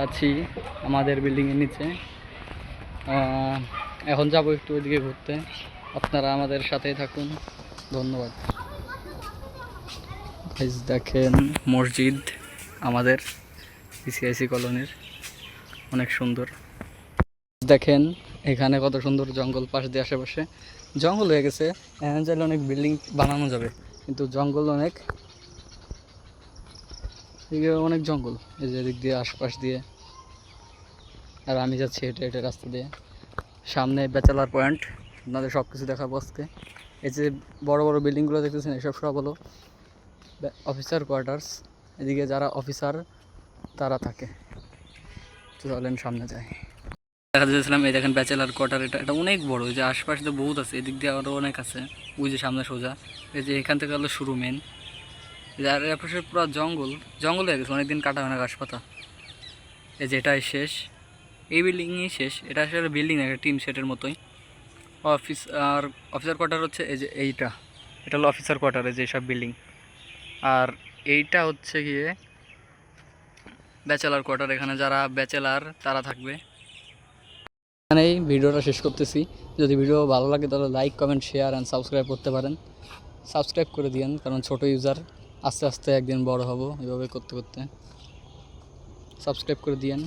আছি আমাদের বিল্ডিংয়ের নিচে। এখন যাব একটু ওইদিকে ঘুরতে, আপনারা আমাদের সাথেই থাকুন। ধন্যবাদ। দেখেন মসজিদ আমাদের পিসিআইসি কলোনির, অনেক সুন্দর। দেখেন এখানে কত সুন্দর জঙ্গল পাশ দিয়ে, আশেপাশে জঙ্গল হয়ে গেছে। এখন চাইলে অনেক বিল্ডিং বানানো যাবে, কিন্তু জঙ্গল অনেক, এদিকে অনেক জঙ্গল, এই যে দিক দিয়ে আশপাশ দিয়ে। আর আমি যাচ্ছি হেঁটে হেঁটে রাস্তা দিয়ে। সামনে ব্যাচেলার পয়েন্ট, আপনাদের সব কিছু দেখাবো আজকে। এই যে বড় বড় বিল্ডিংগুলো দেখতেছেন, এসব সব হলো অফিসার কোয়ার্টার্স। এদিকে যারা অফিসার তারা থাকে। চলেন সামনে যাই। দেখা যাচ্ছিলাম এই দেখেন ব্যাচেলার কোয়ার্টার, এটা অনেক বড়। এই যে আশপাশে তো বহুত আছে, এদিক দিয়ে আরও অনেক আছে। ওই যে সামনে সোজা, এই যে এখান থেকে হলো শুরু মেন। আর এপাশে পুরো জঙ্গল জঙ্গল হয়ে গেছে, অনেকদিন কাটা হয় না গাছ পাতা। এই যে এটাই শেষ, এই বিল্ডিংই শেষ। এটা আসলে বিল্ডিং একটা টিন শেডের মতোই। অফিসার কোয়ার্টার হচ্ছে এই যে এইটা, এটা হলো অফিসার কোয়ার্টারে যে সব বিল্ডিং। আর এইটা হচ্ছে গিয়ে ব্যাচেলার কোয়ার্টার, এখানে যারা ব্যাচেলার তারা থাকবে। এখানেই ভিডিওটা শেষ করতেছি। যদি ভিডিও ভালো লাগে তাহলে like, comment, share and subscribe করতে পারেন। সাবস্ক্রাইব করে দিন, কারণ ছোট ইউজার, আস্তে আস্তে একদিন বড় হব এভাবে করতে করতে। সাবস্ক্রাইব করে দিন।